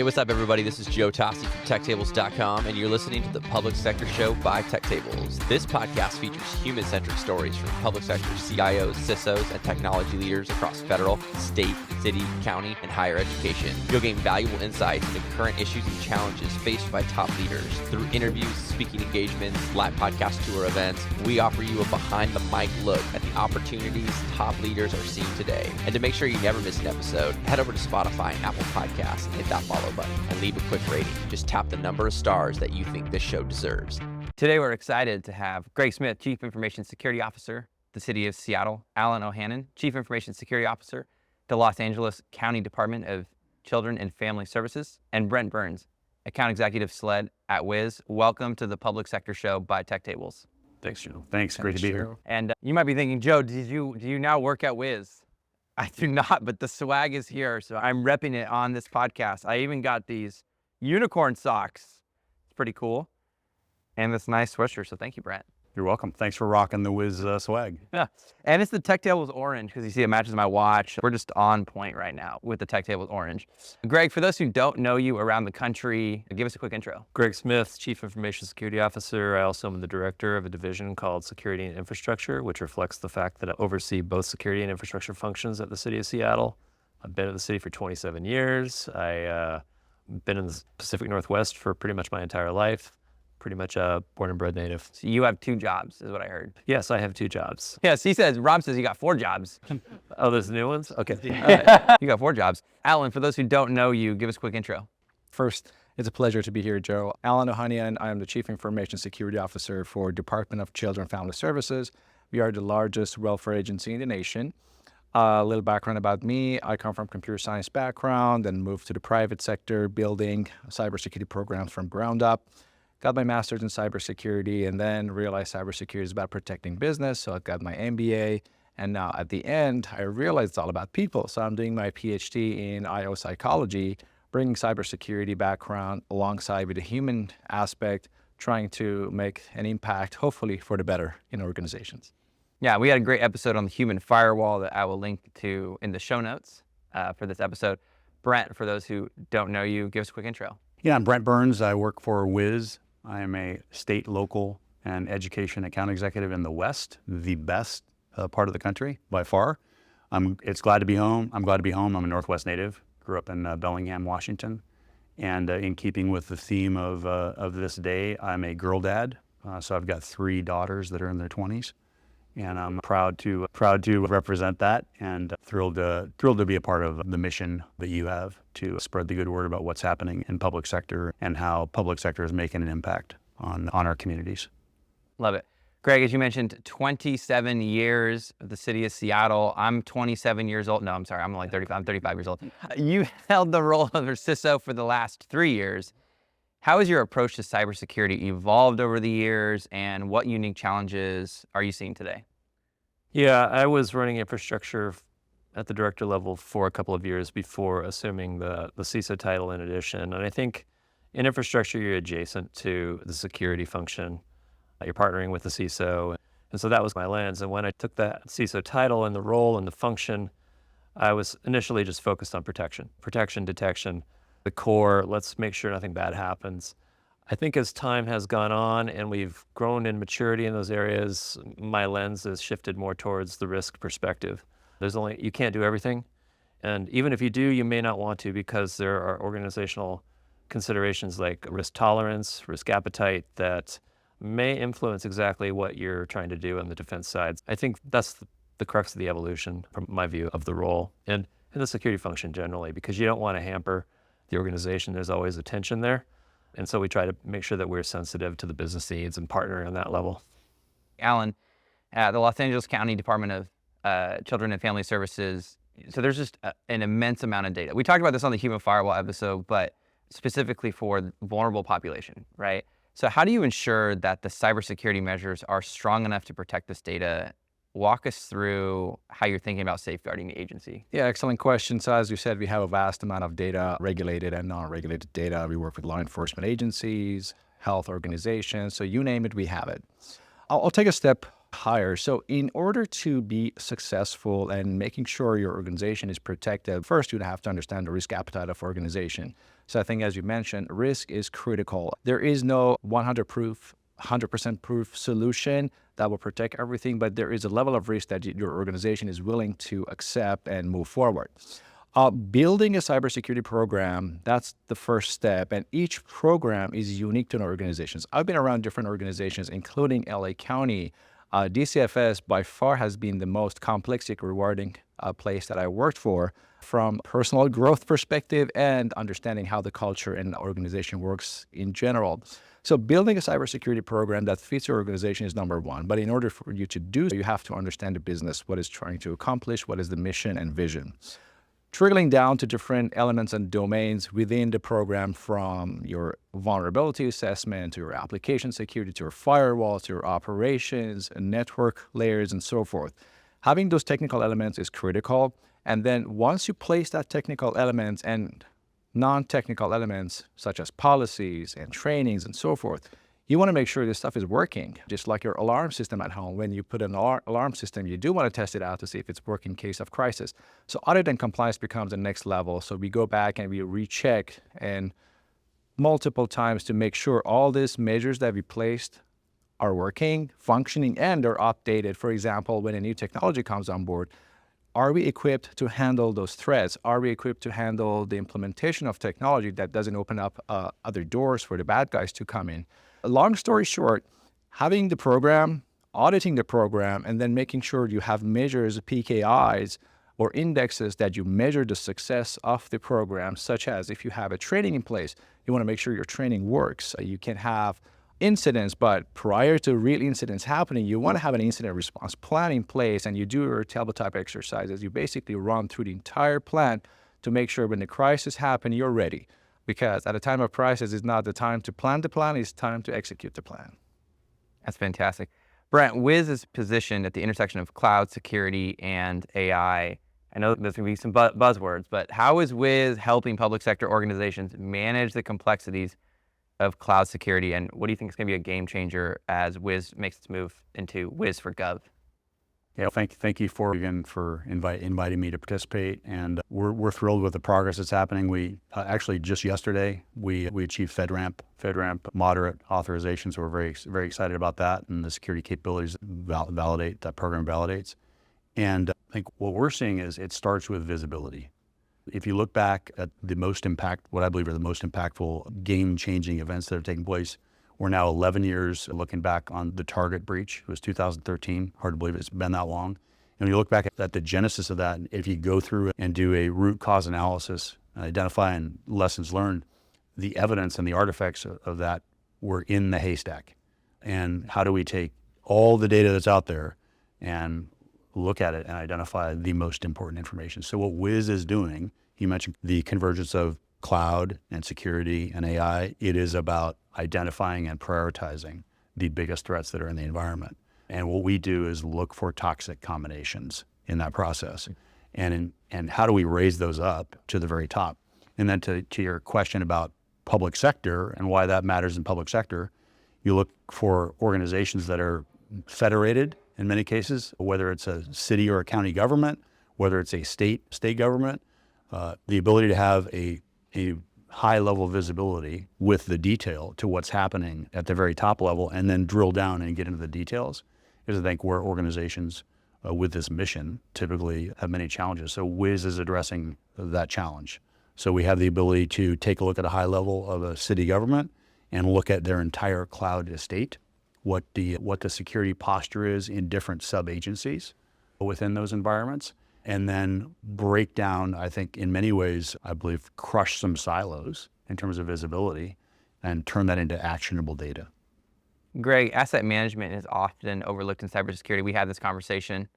Hey, what's up, everybody? This is Joe Tossi from TechTables.com, and you're listening to the Public Sector Show by TechTables. This podcast features human-centric stories from public sector CIOs, CISOs, and technology leaders across federal, state, city, county, and higher education. You'll gain valuable insights into current issues and challenges faced by top leaders. Through interviews, speaking engagements, live podcast tour events, we offer you a behind-the-mic look at the opportunities top leaders are seeing today. And to make sure you never miss an episode, head over to Spotify and Apple Podcasts and hit that follow button and leave a quick rating. Just tap the number of stars that you think this show deserves. Today, we're excited to have Greg Smith, Chief Information Security Officer, the City of Seattle, Alan Ohanian, Chief Information Security Officer, the Los Angeles County Department of Children and Family Services, and Brent Byrnes, Account Executive SLED at Wiz. Welcome to the Public Sector Show by TechTables. Thanks, Joe. Thanks. Great to be here. And you might be thinking, Joe, do you now work at Wiz? I do not, but the swag is here, so I'm repping it on this podcast. I even got these unicorn socks. It's pretty cool. And this nice sweatshirt, so thank you, Brent. You're welcome. Thanks for rocking the Wiz swag. Yeah, and it's the TechTables orange, because you see it matches my watch. We're just on point right now with the TechTables orange. Greg, for those who don't know you around the country, give us a quick intro. Greg Smith, Chief Information Security Officer. I also am the director of a division called Security and Infrastructure, which reflects the fact that I oversee both security and infrastructure functions at the City of Seattle. I've been at the city for 27 years. I've been in the Pacific Northwest for pretty much my entire life. Pretty much a born and bred native. So you have 2 jobs, is what I heard. Yes, I have 2 jobs. Yes, Rob says you got 4 jobs. Oh, there's new ones? Okay. You got 4 jobs. Alan, for those who don't know you, give us a quick intro. First, it's a pleasure to be here, Joe. Alan Ohanian, I am the Chief Information Security Officer for Department of Children and Family Services. We are the largest welfare agency in the nation. A little background about me. I come from computer science background and moved to the private sector, building cybersecurity programs from ground up. Got my master's in cybersecurity and then realized cybersecurity is about protecting business. So I got my MBA. And now at the end, I realized it's all about people. So I'm doing my PhD in IO psychology, bringing cybersecurity background alongside with the human aspect, trying to make an impact, hopefully for the better in organizations. Yeah, we had a great episode on the human firewall that I will link to in the show notes for this episode. Brent, for those who don't know you, give us a quick intro. Yeah, I'm Brent Byrnes. I work for Wiz. I am a state, local, and education account executive in the West, the best part of the country by far. It's glad to be home. I'm glad to be home. I'm a Northwest native. Grew up in Bellingham, Washington. And in keeping with the theme of this day, I'm a girl dad. So I've got 3 daughters that are in their 20s. And I'm proud to represent that and thrilled to be a part of the mission that you have to spread the good word about what's happening in public sector and how public sector is making an impact on our communities. Love it. Greg, as you mentioned, 27 years of the City of Seattle. I'm 27 years old. No, I'm sorry. I'm only 35. I'm 35 years old. You held the role of CISO for the last 3 years. How has your approach to cybersecurity evolved over the years, and what unique challenges are you seeing today? Yeah, I was running infrastructure at the director level for a couple of years before assuming the CISO title in addition. And I think in infrastructure, you're adjacent to the security function. You're partnering with the CISO. And so that was my lens. And when I took that CISO title and the role and the function, I was initially just focused on protection, detection, the core. Let's make sure nothing bad happens. I think as time has gone on and we've grown in maturity in those areas, my lens has shifted more towards the risk perspective. You can't do everything. And even if you do, you may not want to, because there are organizational considerations like risk tolerance, risk appetite that may influence exactly what you're trying to do on the defense side. I think that's the crux of the evolution from my view of the role and the security function generally, because you don't want to hamper the organization. There's always a tension there. And so we try to make sure that we're sensitive to the business needs and partner on that level. Alan, the Los Angeles County Department of Children and Family Services, so there's just an immense amount of data. We talked about this on the human firewall episode, but specifically for vulnerable population, right? So how do you ensure that the cybersecurity measures are strong enough to protect this data? Walk us through how you're thinking about safeguarding the agency. Yeah, excellent question. So as you said, we have a vast amount of data, regulated and non-regulated data. We work with law enforcement agencies, health organizations, so you name it, we have it. I'll take a step higher. So in order to be successful and making sure your organization is protected, first you have to understand the risk appetite of organization. So I think, as you mentioned, risk is critical. There is no 100% proof solution that will protect everything, but there is a level of risk that your organization is willing to accept and move forward. Building a cybersecurity program, that's the first step, and each program is unique to an organization. I've been around different organizations, including LA County. DCFS by far has been the most complex yet rewarding place that I worked for, from personal growth perspective and understanding how the culture and the organization works in general. So building a cybersecurity program that fits your organization is number one. But in order for you to do so, you have to understand the business, what it's trying to accomplish, what is the mission and vision. Trickling down to different elements and domains within the program, from your vulnerability assessment to your application security, to your firewalls, to your operations and network layers and so forth. Having those technical elements is critical. And then once you place that technical elements and non-technical elements such as policies and trainings and so forth, you want to make sure this stuff is working. Just like your alarm system at home, when you put an alarm system, you do want to test it out to see if it's working in case of crisis. So audit and compliance becomes the next level. So we go back and we recheck and multiple times to make sure all these measures that we placed are working, functioning, and are updated. For example, when a new technology comes on board, are we equipped to handle those threats? Are we equipped to handle the implementation of technology that doesn't open up other doors for the bad guys to come in? Long story short, having the program, auditing the program, and then making sure you have measures, PKIs, or indexes that you measure the success of the program, such as if you have a training in place, you want to make sure your training works. You can have incidents, but prior to real incidents happening, you want to have an incident response plan in place, and you do your tabletop exercises. You basically run through the entire plan to make sure when the crisis happens, you're ready. Because at a time of crisis, it's not the time to plan the plan, it's time to execute the plan. That's fantastic. Brent, Wiz is positioned at the intersection of cloud security and AI. I know there's going to be some buzzwords, but how is Wiz helping public sector organizations manage the complexities of cloud security, and what do you think is going to be a game changer as Wiz makes its move into Wiz for Gov? Yeah, thank you for inviting me to participate, and we're thrilled with the progress that's happening. We actually just yesterday we achieved FedRAMP moderate authorization, so we're very excited about that, and the security capabilities validate that program validates. And I think what we're seeing is it starts with visibility. If you look back at what I believe are the most impactful game-changing events that have taken place, we're now 11 years looking back on the Target breach. It was 2013. Hard to believe it's been that long. And when you look back at the genesis of that, if you go through and do a root cause analysis, identifying lessons learned, the evidence and the artifacts of that were in the haystack. And how do we take all the data that's out there and look at it and identify the most important information? So what Wiz is doing, you mentioned the convergence of cloud and security and AI. It is about identifying and prioritizing the biggest threats that are in the environment. And what we do is look for toxic combinations in that process. And how do we raise those up to the very top? And then to your question about public sector and why that matters in public sector, you look for organizations that are federated in many cases, whether it's a city or a county government, whether it's a state government, the ability to have a high level of visibility with the detail to what's happening at the very top level, and then drill down and get into the details, is I think where organizations with this mission typically have many challenges. So Wiz is addressing that challenge. So we have the ability to take a look at a high level of a city government and look at their entire cloud estate, what the security posture is in different sub-agencies within those environments, and then break down, I think in many ways, I believe, crush some silos in terms of visibility and turn that into actionable data. Greg, asset management is often overlooked in cybersecurity. We had this conversation.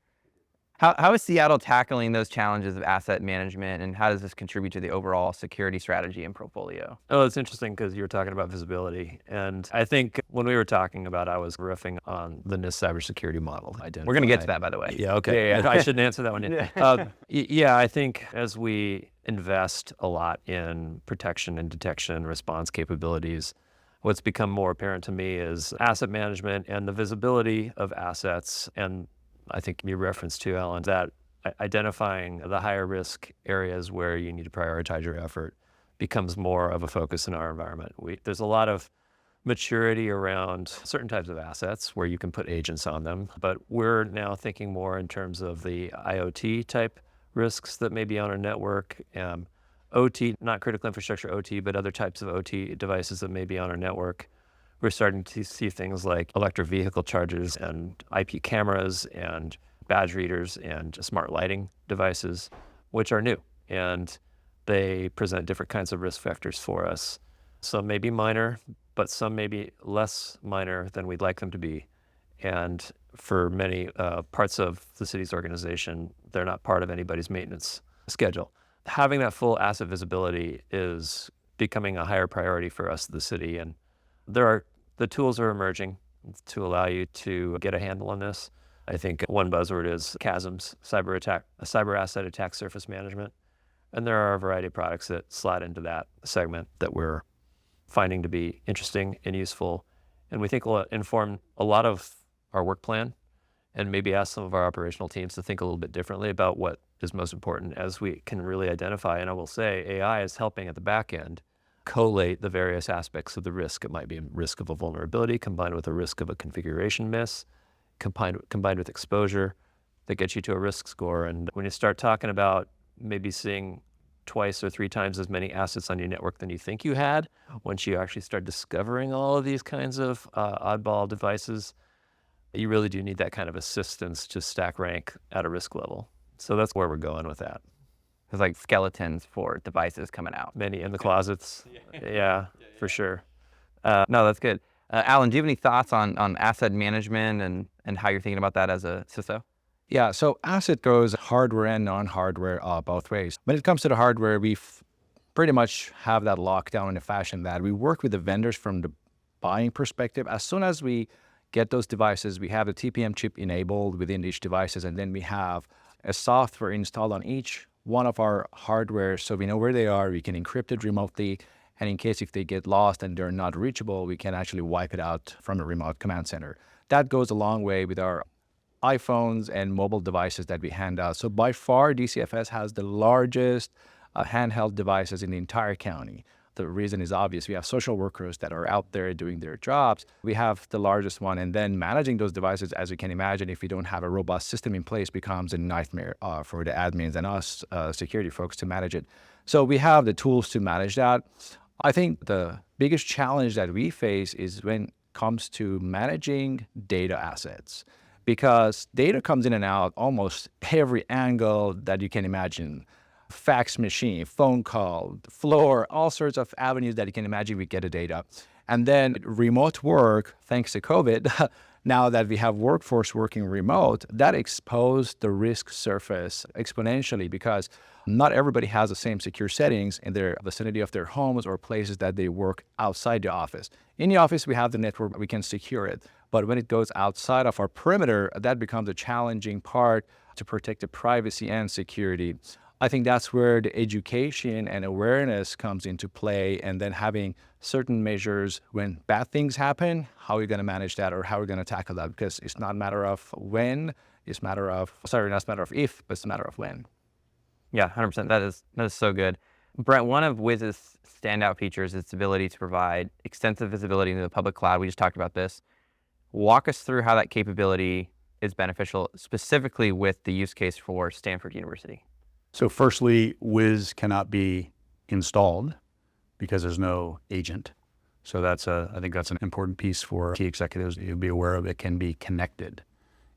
How is Seattle tackling those challenges of asset management, and how does this contribute to the overall security strategy and portfolio? Oh, it's interesting because you were talking about visibility. And I think when we were talking about, I was riffing on the NIST cybersecurity model. We're going to get to that, by the way. Yeah, okay. Yeah. I shouldn't answer that one yet. Yeah, I think as we invest a lot in protection and detection response capabilities, what's become more apparent to me is asset management and the visibility of assets. And I think you referenced to, Alan, that identifying the higher risk areas where you need to prioritize your effort becomes more of a focus in our environment. There's a lot of maturity around certain types of assets where you can put agents on them, but we're now thinking more in terms of the IoT type risks that may be on our network, OT, not critical infrastructure OT, but other types of OT devices that may be on our network. We're starting to see things like electric vehicle chargers and IP cameras and badge readers and smart lighting devices, which are new, and they present different kinds of risk vectors for us. Some may be minor, but some may be less minor than we'd like them to be. And for many parts of the city's organization, they're not part of anybody's maintenance schedule. Having that full asset visibility is becoming a higher priority for us, the city. And the tools are emerging to allow you to get a handle on this. I think one buzzword is CASMs, cyber asset attack surface management. And there are a variety of products that slide into that segment that we're finding to be interesting and useful. And we think will inform a lot of our work plan and maybe ask some of our operational teams to think a little bit differently about what is most important as we can really identify. And I will say AI is helping at the back end collate the various aspects of the risk. It might be a risk of a vulnerability combined with a risk of a configuration miss, combined with exposure that gets you to a risk score. And when you start talking about maybe seeing twice or three times as many assets on your network than you think you had, once you actually start discovering all of these kinds of oddball devices, you really do need that kind of assistance to stack rank at a risk level. So that's where we're going with that. There's like skeletons for devices coming out. Many in the closets. Yeah, for sure. No, that's good. Alan, do you have any thoughts on asset management and how you're thinking about that as a CISO? Yeah, so asset goes hardware and non-hardware both ways. When it comes to the hardware, we pretty much have that locked down in a fashion that we work with the vendors from the buying perspective. As soon as we get those devices, we have a TPM chip enabled within each devices, and then we have a software installed on each one of our hardware so we know where they are, we can encrypt it remotely, and in case if they get lost and they're not reachable, we can actually wipe it out from a remote command center. That goes a long way with our iPhones and mobile devices that we hand out. So by far, DCFS has the largest handheld devices in the entire county. The reason is obvious. We have social workers that are out there doing their jobs. We have the largest one, and then managing those devices, as you can imagine, if you don't have a robust system in place, becomes a nightmare for the admins and us security folks to manage it. So we have the tools to manage that. I think the biggest challenge that we face is when it comes to managing data assets, because data comes in and out almost every angle that you can imagine. Fax machine, phone call, floor, all sorts of avenues that you can imagine we get the data. And then remote work, thanks to COVID, now that we have workforce working remote, that exposed the risk surface exponentially because not everybody has the same secure settings in their vicinity of their homes or places that they work outside the office. In the office, we have the network, we can secure it. But when it goes outside of our perimeter, that becomes a challenging part to protect the privacy and security. I think that's where the education and awareness comes into play, and then having certain measures when bad things happen, how we're going to manage that or how we're going to tackle that, because it's not a matter of when, it's a matter of, sorry, not a matter of if, but it's a matter of when. Yeah, 100%. That is so good. Brent, one of Wiz's standout features is its ability to provide extensive visibility into the public cloud. We just talked about this. Walk us through how that capability is beneficial, specifically with the use case for Stanford University. So firstly, Wiz cannot be installed because there's no agent. So I think that's an important piece for key executives to be aware of. It can be connected.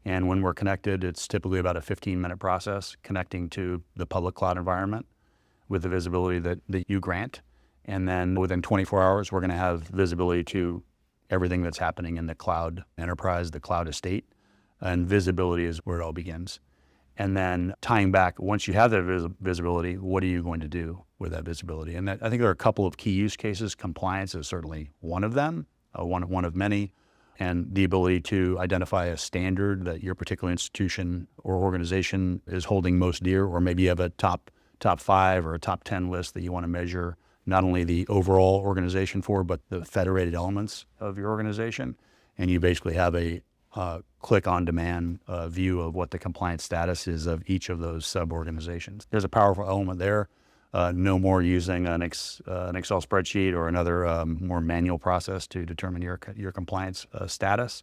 And when we're connected, it's typically about a 15-minute process connecting to the public cloud environment with the visibility that you grant. And then within 24 hours, we're going to have visibility to everything that's happening in the cloud enterprise, the cloud estate. And visibility is where it all begins. And then tying back, once you have that visibility, what are you going to do with that visibility? And I think there are a couple of key use cases. Compliance is certainly one of them, one of many. And the ability to identify a standard that your particular institution or organization is holding most dear, or maybe you have a top 5 or a top 10 list that you want to measure not only the overall organization for, but the federated elements of your organization. And you basically have a click-on-demand view of what the compliance status is of each of those sub-organizations. There's a powerful element there. No more using an Excel spreadsheet or another more manual process to determine your compliance status.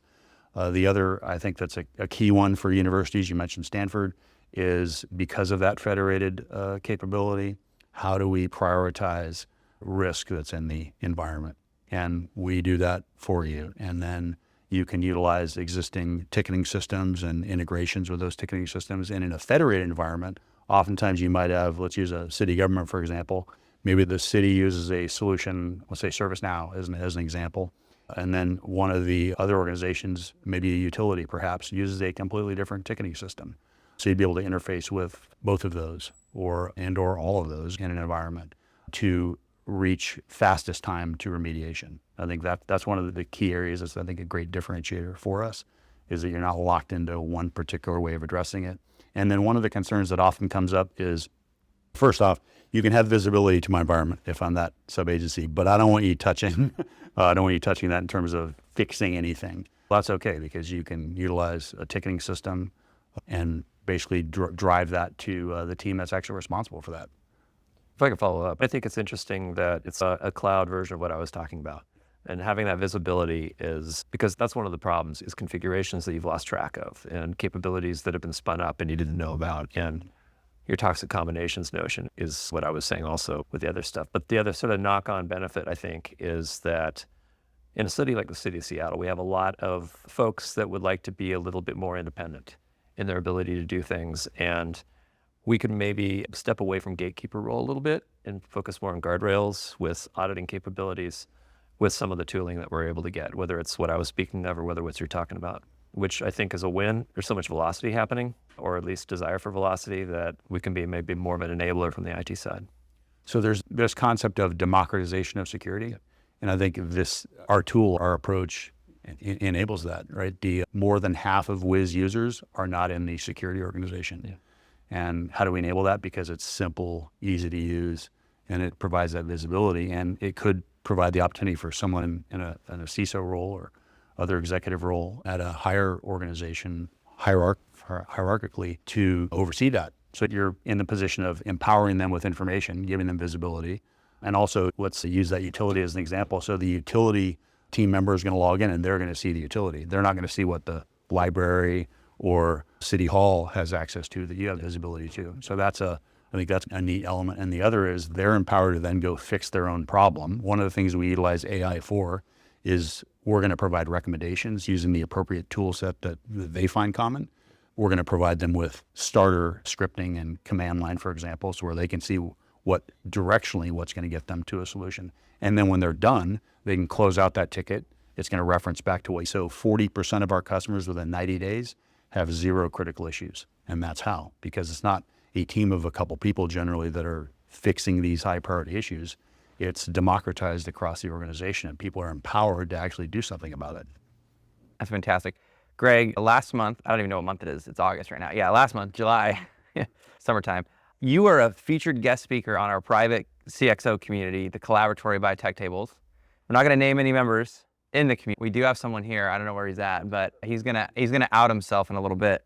The other, I think that's a key one for universities, you mentioned Stanford, is because of that federated capability, how do we prioritize risk that's in the environment? And we do that for you. And then you can utilize existing ticketing systems and integrations with those ticketing systems. And in a federated environment, oftentimes you might have, let's use a city government, for example. Maybe the city uses a solution, let's say ServiceNow as an example. And then one of the other organizations, maybe a utility perhaps, uses a completely different ticketing system. So you'd be able to interface with both of those or all of those in an environment to reach fastest time to remediation. I think that's one of the key areas that's, I think, a great differentiator for us, is that you're not locked into one particular way of addressing it. And then one of the concerns that often comes up is, first off, you can have visibility to my environment if I'm that sub-agency, but I don't want you touching I don't want you touching that in terms of fixing anything. Well, that's okay, because you can utilize a ticketing system and basically drive that to the team that's actually responsible for that. If I could follow up, I think it's interesting that it's a cloud version of what I was talking about. And having that visibility is, because that's one of the problems, is configurations that you've lost track of and capabilities that have been spun up and you didn't know about. And your toxic combinations notion is what I was saying also with the other stuff. But the other sort of knock-on benefit, I think, is that in a city like the city of Seattle, we have a lot of folks that would like to be a little bit more independent in their ability to do things. And we could maybe step away from gatekeeper role a little bit and focus more on guardrails with auditing capabilities with some of the tooling that we're able to get, whether it's what I was speaking of or whether what you're talking about, which I think is a win. There's so much velocity happening, or at least desire for velocity, that we can be maybe more of an enabler from the IT side. So there's this concept of democratization of security. Yep. And I think our tool, our approach enables that, right? More than half of Wiz users are not in the security organization. Yeah. And how do we enable that? Because it's simple, easy to use, and it provides that visibility. And it could provide the opportunity for someone in a CISO role or other executive role at a higher organization, hierarchically, to oversee that. So you're in the position of empowering them with information, giving them visibility. And also, let's use that utility as an example. So the utility team member is going to log in and they're going to see the utility. They're not going to see what the library or city hall has access to that you have visibility to. So I think that's a neat element. And the other is they're empowered to then go fix their own problem. One of the things we utilize AI for is we're going to provide recommendations using the appropriate tool set that they find common. We're going to provide them with starter scripting and command line, for example, so where they can see what's going to get them to a solution. And then when they're done, they can close out that ticket. It's going to reference back to what. So 40% of our customers within 90 days have 0 critical issues. And that's how, because it's not a team of a couple people generally that are fixing these high priority issues. It's democratized across the organization and people are empowered to actually do something about it. That's fantastic. Greg, last month, I don't even know what month it is. It's August right now. Yeah, last month, July, summertime. You were a featured guest speaker on our private CXO community, the Collaboratory by TechTables. We're not going to name any members in the community. We do have someone here. I don't know where he's at, but he's gonna out himself in a little bit.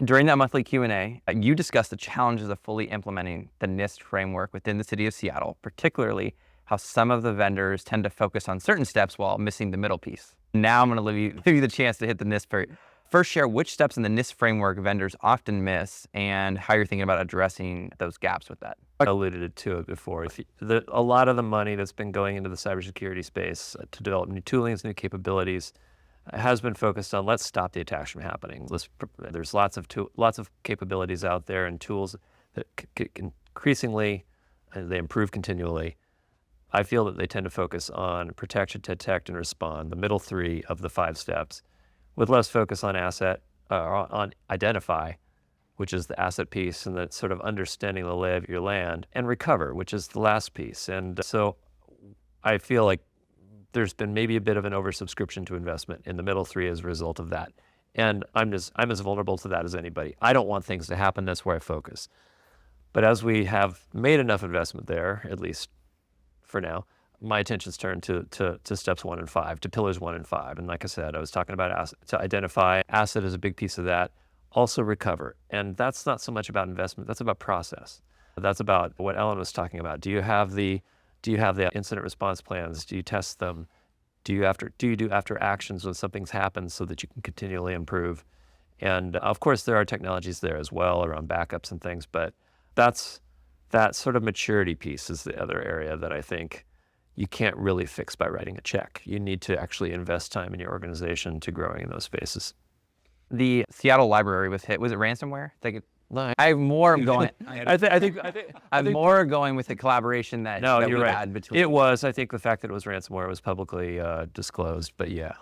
During that monthly Q&A, you discussed the challenges of fully implementing the NIST framework within the city of Seattle, particularly how some of the vendors tend to focus on certain steps while missing the middle piece. Now I'm going to give you the chance to hit the NIST part. First, share which steps in the NIST framework vendors often miss and how you're thinking about addressing those gaps with that. I alluded to it before. A lot of the money that's been going into the cybersecurity space to develop new toolings, new capabilities, has been focused on let's stop the attacks from happening. There's lots of capabilities out there and tools that increasingly, they improve continually. I feel that they tend to focus on protect, detect, and respond, the middle 3 of the 5 steps, with less focus on on identify, which is the asset piece, and the sort of understanding the lay of your land, and recover, which is the last piece. And so I feel like there's been maybe a bit of an oversubscription to investment in the middle 3 as a result of that. And I'm as vulnerable to that as anybody. I don't want things to happen. That's where I focus. But as we have made enough investment there, at least for now. My attention's turned to steps 1 and 5, to pillars 1 and 5. And like I said, I was talking about asset, to identify asset as a big piece of that. Also recover. And that's not so much about investment, that's about process. That's about what Ellen was talking about. Do you have the incident response plans? Do you test them? Do you do after actions when something's happened so that you can continually improve? And of course, there are technologies there as well around backups and things, but that sort of maturity piece is the other area that I think you can't really fix by writing a check. You need to actually invest time in your organization to growing in those spaces. The Seattle library was hit. Was it ransomware? I'm more going. I think I'm more going with the collaboration that No, that you're we right. had between. It was. I think the fact that it was ransomware was publicly disclosed, but yeah.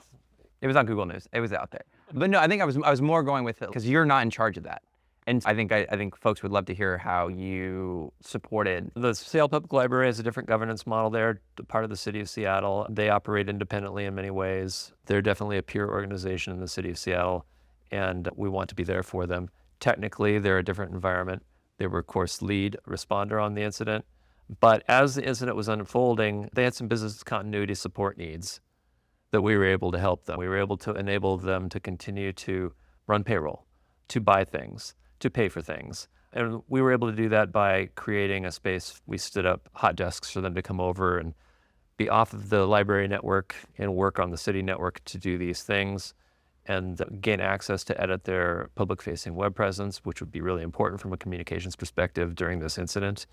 It was on Google News. It was out there. But no, I think I was more going with it because you're not in charge of that. And I think folks would love to hear how you supported. The Seattle Public Library has a different governance model there, part of the city of Seattle. They operate independently in many ways. They're definitely a peer organization in the city of Seattle, and we want to be there for them. Technically, they're a different environment. They were, of course, lead responder on the incident. But as the incident was unfolding, they had some business continuity support needs that we were able to help them. We were able to enable them to continue to run payroll, to buy things, to pay for things. And we were able to do that by creating a space. We stood up hot desks for them to come over and be off of the library network and work on the city network to do these things and gain access to edit their public-facing web presence, which would be really important from a communications perspective during this incident.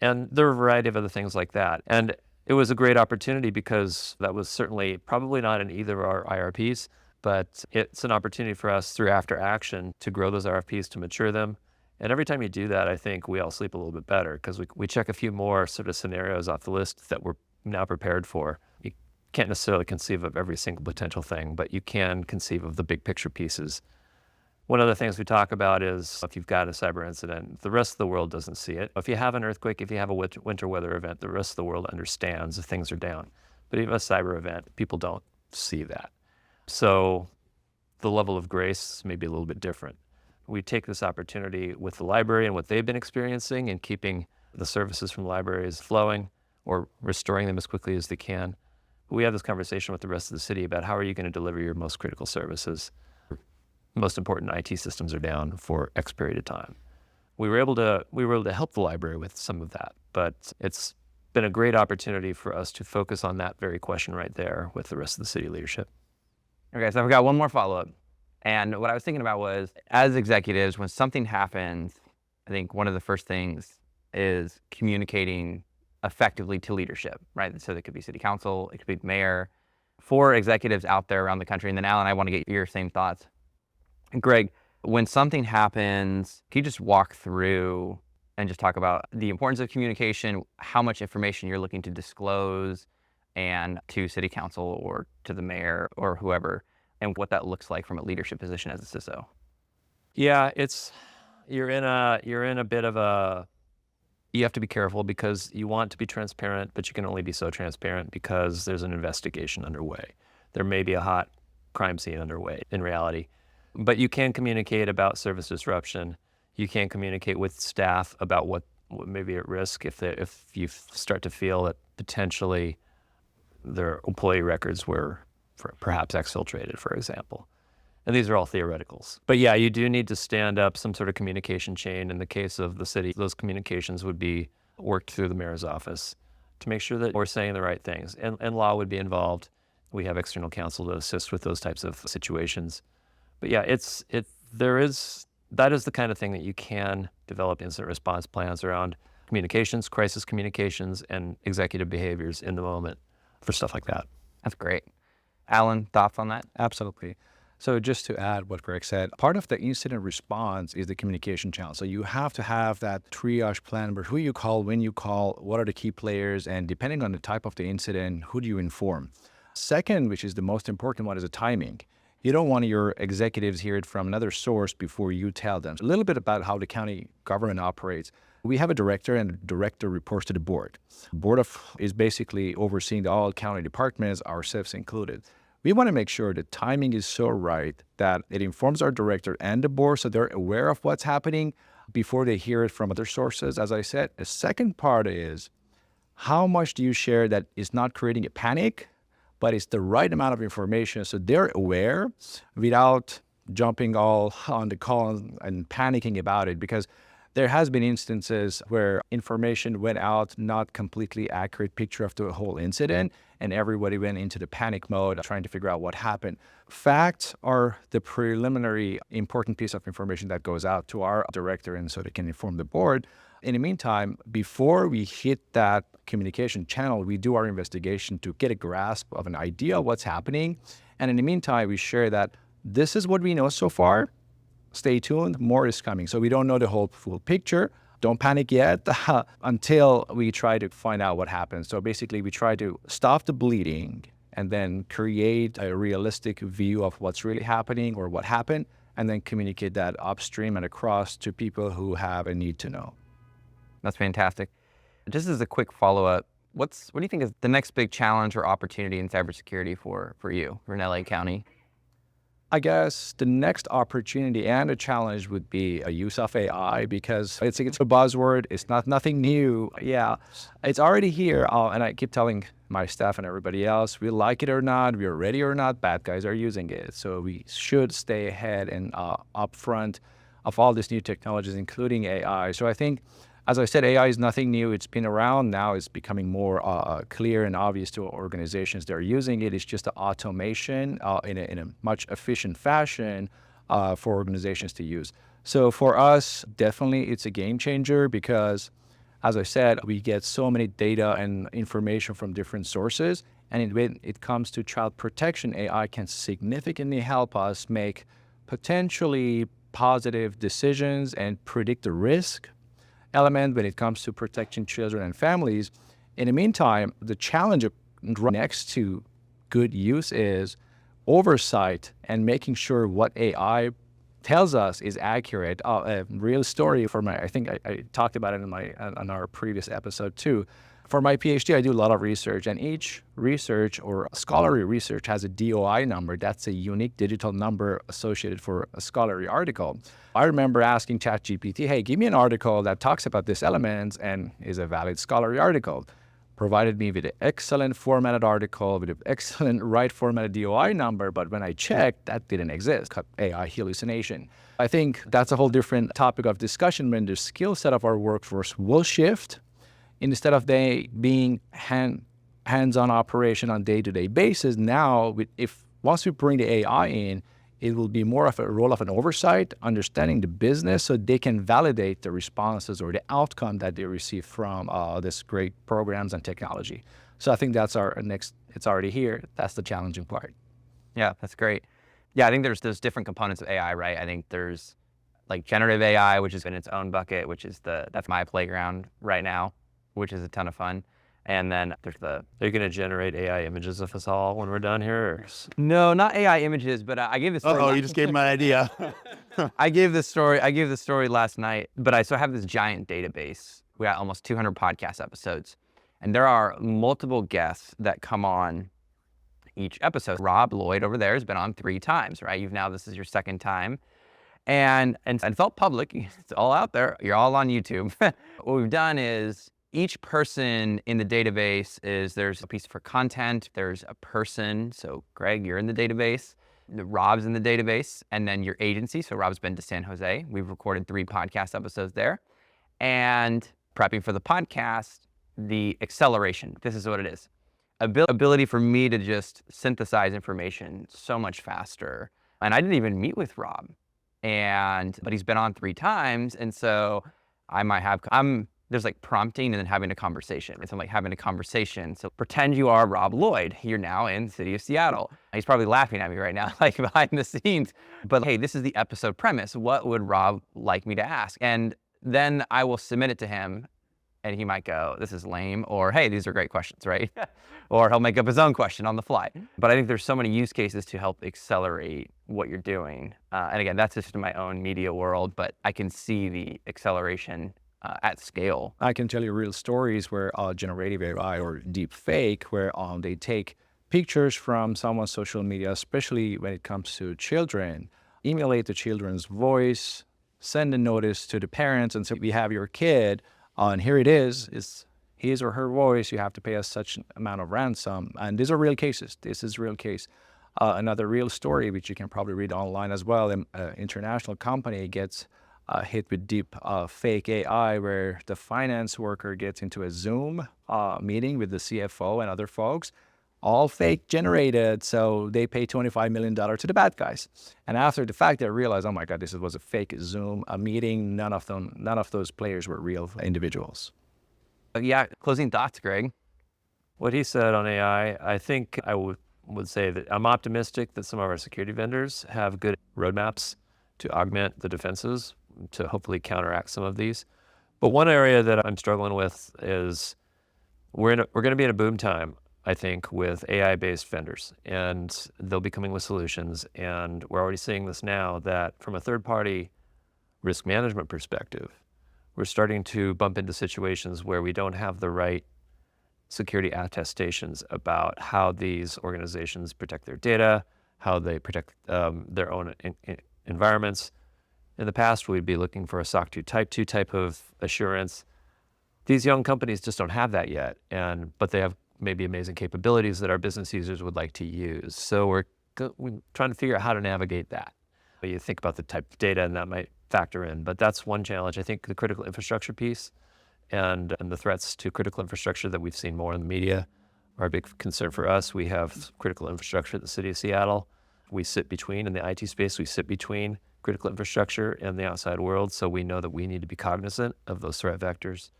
And there were a variety of other things like that. And it was a great opportunity because that was certainly probably not in either of our IRPs, but it's an opportunity for us through after action to grow those RFPs, to mature them. And every time you do that, I think we all sleep a little bit better because we check a few more sort of scenarios off the list that we're now prepared for. You can't necessarily conceive of every single potential thing, but you can conceive of the big picture pieces. One of the things we talk about is if you've got a cyber incident, the rest of the world doesn't see it. If you have an earthquake, if you have a winter weather event, the rest of the world understands that things are down. But if you have a cyber event, people don't see that. So the level of grace may be a little bit different. We take this opportunity with the library and what they've been experiencing and keeping the services from libraries flowing or restoring them as quickly as they can. We have this conversation with the rest of the city about how are you going to deliver your most critical services. Most important IT systems are down for X period of time. We were able to help the library with some of that, but it's been a great opportunity for us to focus on that very question right there with the rest of the city leadership. Okay, so I've got one more follow-up. And what I was thinking about was, as executives, when something happens, I think one of the first things is communicating effectively to leadership, right? So that could be city council, it could be mayor, for executives out there around the country. And then Alan, I want to get your same thoughts. Greg, when something happens, can you just walk through and just talk about the importance of communication, how much information you're looking to disclose and to city council or to the mayor or whoever, and what that looks like from a leadership position as a CISO? Yeah, you're in a bit of a, you have to be careful because you want to be transparent, but you can only be so transparent because there's an investigation underway. There may be a hot crime scene underway in reality. But you can communicate about service disruption. You can communicate with staff about what may be at risk if you start to feel that potentially their employee records were perhaps exfiltrated, for example. And these are all theoreticals. But yeah, you do need to stand up some sort of communication chain. In the case of the city, those communications would be worked through the mayor's office to make sure that we're saying the right things. And law would be involved. We have external counsel to assist with those types of situations. But yeah, that is the kind of thing that you can develop incident response plans around communications, crisis communications, and executive behaviors in the moment for stuff like that. That's great. Alan, thoughts on that? Absolutely. So just to add what Greg said, part of the incident response is the communication channel. So you have to have that triage plan where who you call, when you call, what are the key players, and depending on the type of the incident, who do you inform? Second, which is the most important one, is the timing. You don't want your executives hear it from another source before you tell them. A little bit about how the county government operates. We have a director, and the director reports to the board. The board is basically overseeing all county departments, ourselves included. We want to make sure the timing is so right that it informs our director and the board so they're aware of what's happening before they hear it from other sources, as I said. The second part is how much do you share that is not creating a panic, but it's the right amount of information so they're aware without jumping all on the call and panicking about it? Because there has been instances where information went out, not completely accurate picture of the whole incident, and everybody went into the panic mode trying to figure out what happened. Facts are the preliminary important piece of information that goes out to our director and so they can inform the board. In the meantime, before we hit that communication channel, we do our investigation to get a grasp of an idea of what's happening. And in the meantime, we share that this is what we know so far. Stay tuned, more is coming. So we don't know the whole full picture. Don't panic yet until we try to find out what happens. So basically, we try to stop the bleeding and then create a realistic view of what's really happening or what happened, and then communicate that upstream and across to people who have a need to know. That's fantastic. Just as a quick follow-up, what do you think is the next big challenge or opportunity in cybersecurity for you, for in LA County? I guess the next opportunity and a challenge would be a use of AI, because it's a buzzword. It's nothing new. Yeah, it's already here. And I keep telling my staff and everybody else, we like it or not, we're ready or not, bad guys are using it. So we should stay ahead and upfront of all these new technologies, including AI. So I think, as I said, AI is nothing new. It's been around. Now it's becoming more clear and obvious to organizations that are using it. It's just an automation in a much efficient fashion for organizations to use. So for us, definitely it's a game changer because, as I said, we get so many data and information from different sources. And when it comes to child protection, AI can significantly help us make potentially positive decisions and predict the risk element when it comes to protecting children and families. In the meantime, the challenge next to good use is oversight and making sure what AI tells us is accurate. A real story for I think I talked about it on our previous episode too. For my PhD, I do a lot of research, and each research or scholarly research has a DOI number. That's a unique digital number associated for a scholarly article. I remember asking ChatGPT, hey, give me an article that talks about this element and is a valid scholarly article. Provided me with an excellent formatted article with an excellent right formatted DOI number, but when I checked, that didn't exist. AI hallucination. I think that's a whole different topic of discussion when the skill set of our workforce will shift. Instead of they being hands-on operation on day-to-day basis, now once we bring the AI in, it will be more of a role of an oversight, understanding the business so they can validate the responses or the outcome that they receive from this great programs and technology. So I think that's our next, it's already here. That's the challenging part. Yeah, that's great. Yeah, I think there's different components of AI, right? I think there's like generative AI, which is in its own bucket, which is that's my playground right now, which is a ton of fun. And then there's Are you going to generate AI images of us all when we're done here? No, not AI images, but I gave this story. Oh, you just gave him an idea. I gave this story last night, but I have this giant database. We got almost 200 podcast episodes, and there are multiple guests that come on each episode. Rob Lloyd over there has been on 3 times, right? This is your second time. And felt public. It's all out there. You're all on YouTube. What we've done is each person in the database there's a piece for content. There's a person. So Greg, you're in the database. Rob's in the database, and then your agency. So Rob's been to San Jose. We've recorded 3 podcast episodes there. And prepping for the podcast, the acceleration. This is what it is. Ability for me to just synthesize information so much faster. And I didn't even meet with Rob. But he's been on 3 times, and so I might have, there's like prompting and then having a conversation. It's like having a conversation. So pretend you are Rob Lloyd. You're now in the city of Seattle. He's probably laughing at me right now, like behind the scenes. But hey, this is the episode premise. What would Rob like me to ask? And then I will submit it to him, and he might go, this is lame, or hey, these are great questions, right? Or he'll make up his own question on the fly. But I think there's so many use cases to help accelerate what you're doing. And again, that's just in my own media world, but I can see the acceleration at scale. I can tell you real stories where generative AI or deep fake, where they take pictures from someone's social media, especially when it comes to children, emulate the children's voice, send a notice to the parents and say, we have your kid, and here it is. his or her voice, you have to pay us such an amount of ransom. And these are real cases. This is real case. Another real story, which you can probably read online as well, an international company gets hit with deep fake AI, where the finance worker gets into a Zoom meeting with the CFO and other folks, all fake generated. So they pay $25 million to the bad guys. And after the fact, they realize, oh my God, this was a fake Zoom meeting. None of those players were real individuals. Yeah, closing thoughts, Greg. What he said on AI, I think I would say that I'm optimistic that some of our security vendors have good roadmaps to augment the defenses to hopefully counteract some of these. But one area that I'm struggling with is we're going to be in a boom time, I think, with AI-based vendors, and they'll be coming with solutions. And we're already seeing this now, that from a third-party risk management perspective, we're starting to bump into situations where we don't have the right security attestations about how these organizations protect their data, how they protect their own environments. In the past, we'd be looking for a SOC 2 type of assurance. These young companies just don't have that yet, but they have maybe amazing capabilities that our business users would like to use. So we're trying to figure out how to navigate that. You think about the type of data, and that might factor in, but that's one challenge. I think the critical infrastructure piece and the threats to critical infrastructure that we've seen more in the media are a big concern for us. We have critical infrastructure at the city of Seattle. We sit between, in the IT space, we sit between critical infrastructure and the outside world, so we know that we need to be cognizant of those threat vectors.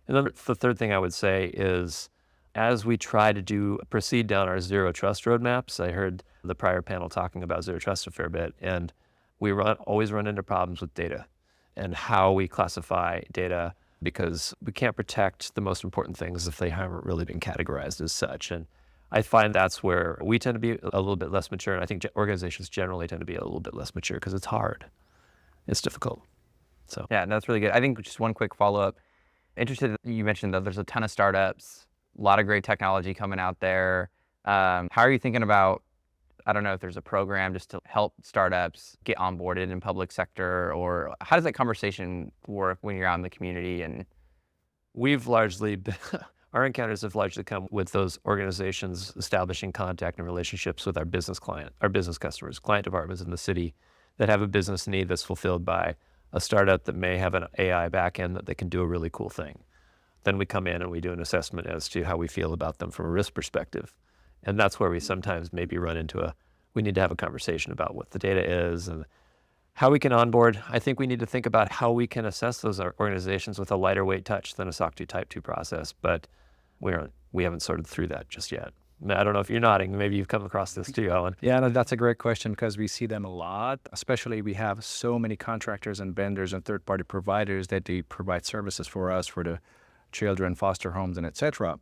And then the third thing I would say is, as we try to proceed down our zero trust roadmaps, I heard the prior panel talking about zero trust a fair bit, and we always run into problems with data and how we classify data, because we can't protect the most important things if they haven't really been categorized as such. And I find that's where we tend to be a little bit less mature, and I think organizations generally tend to be a little bit less mature because it's hard. It's difficult. So Yeah, that's really good. I think just one quick follow-up. Interested, you mentioned that there's a ton of startups, a lot of great technology coming out there. How are you thinking about, I don't know if there's a program just to help startups get onboarded in public sector, or how does that conversation work when you're out in the community? And we've largely been, our encounters have largely come with those organizations establishing contact and relationships with our business customers, client departments in the city that have a business need that's fulfilled by a startup that may have an AI backend that they can do a really cool thing. Then we come in and we do an assessment as to how we feel about them from a risk perspective. And that's where we sometimes maybe run into we need to have a conversation about what the data is and how we can onboard. I think we need to think about how we can assess those organizations with a lighter weight touch than a SOC 2 Type 2 process, but we haven't sorted through that just yet. I don't know if you're nodding. Maybe you've come across this too, Alan. Yeah, no, that's a great question, because we see them a lot, especially we have so many contractors and vendors and third-party providers that they provide services for us for the children, foster homes, and etc.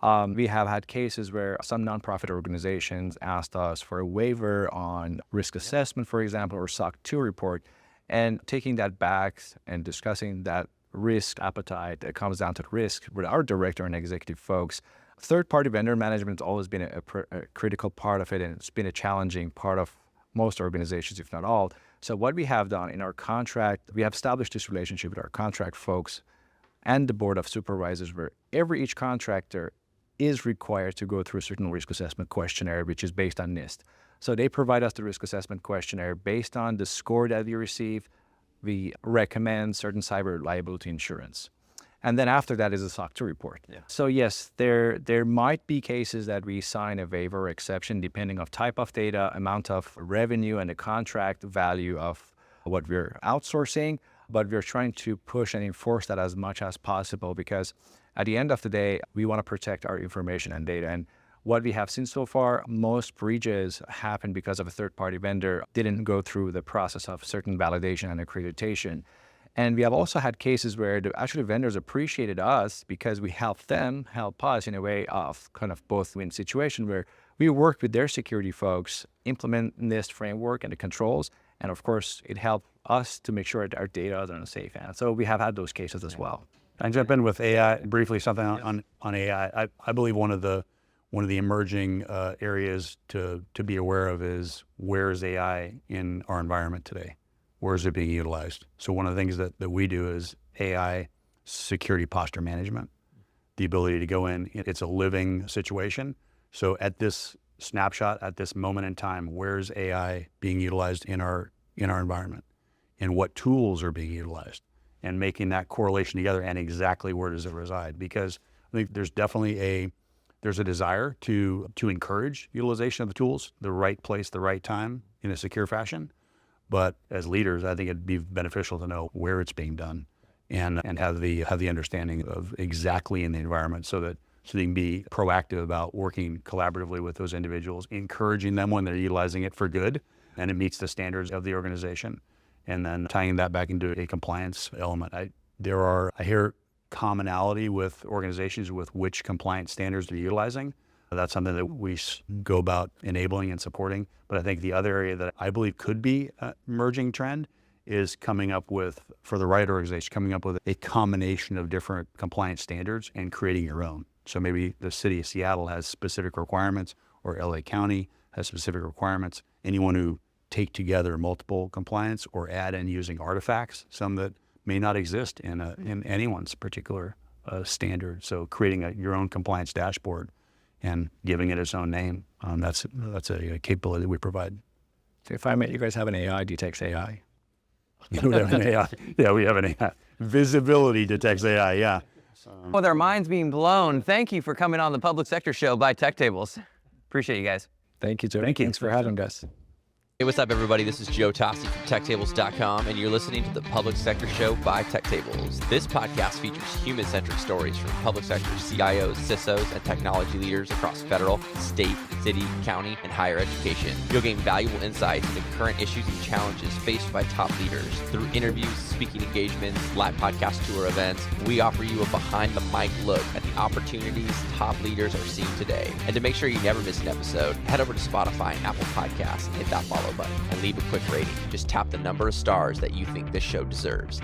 We have had cases where some nonprofit organizations asked us for a waiver on risk assessment, for example, or SOC 2 report, and taking that back and discussing that risk appetite that comes down to risk with our director and executive folks. Third-party vendor management has always been a critical part of it, and it's been a challenging part of most organizations, if not all. So what we have done in our contract, we have established this relationship with our contract folks and the board of supervisors, where each contractor is required to go through a certain risk assessment questionnaire, which is based on NIST. So they provide us the risk assessment questionnaire. Based on the score that we receive, we recommend certain cyber liability insurance. And then after that is a SOC 2 report. Yeah. So yes, there might be cases that we sign a waiver or exception depending on type of data, amount of revenue, and the contract value of what we're outsourcing. But we're trying to push and enforce that as much as possible, because at the end of the day, we want to protect our information and data. And what we have seen so far, most breaches happen because of a third-party vendor didn't go through the process of certain validation and accreditation. And we have also had cases where actually vendors appreciated us because we helped them help us in a way of kind of both win situation, where we worked with their security folks, implement NIST framework and the controls. And of course, it helped us to make sure that our data is in a safe hand. So we have had those cases as well. I jump in with AI briefly. Something on AI. I believe one of the emerging areas to be aware of is, where is AI in our environment today? Where is it being utilized? So one of the things that we do is AI security posture management. the ability to go in. It's a living situation. So at this snapshot, at this moment in time, where's AI being utilized in our environment, and what tools are being utilized, and making that correlation together, and exactly where does it reside? Because I think there's definitely there's a desire to encourage utilization of the tools, the right place, the right time, in a secure fashion. But as leaders, I think it'd be beneficial to know where it's being done, and have the understanding of exactly in the environment, so that they can be proactive about working collaboratively with those individuals, encouraging them when they're utilizing it for good, and it meets the standards of the organization, and then tying that back into a compliance element. I hear commonality with organizations with which compliance standards they're utilizing. That's something that we go about enabling and supporting. But I think the other area that I believe could be an emerging trend is coming up with, for the right organization, coming up with a combination of different compliance standards and creating your own. So maybe the city of Seattle has specific requirements, or LA County has specific requirements. Anyone who take together multiple compliance or add in using artifacts, some that may not exist in anyone's particular standard. So creating your own compliance dashboard and giving it its own name, that's a capability that we provide. So if I met you guys have an AI detects AI. We have an AI. Yeah, we have an AI. Visibility detects AI, yeah. With our minds being blown, thank you for coming on the Public Sector Show by TechTables. Appreciate you guys. Thank you, Joe. Thank you. Thanks for having us. Hey, what's up, everybody? This is Joe Tossi from TechTables.com, and you're listening to the Public Sector Show by TechTables. This podcast features human-centric stories from public sector CIOs, CISOs, and technology leaders across federal, state, city, county, and higher education. You'll gain valuable insights into current issues and challenges faced by top leaders. Through interviews, speaking engagements, live podcast tour events, we offer you a behind-the-mic look at the opportunities top leaders are seeing today. And to make sure you never miss an episode, head over to Spotify and Apple Podcasts and hit that follow button and leave a quick rating. Just tap the number of stars that you think this show deserves.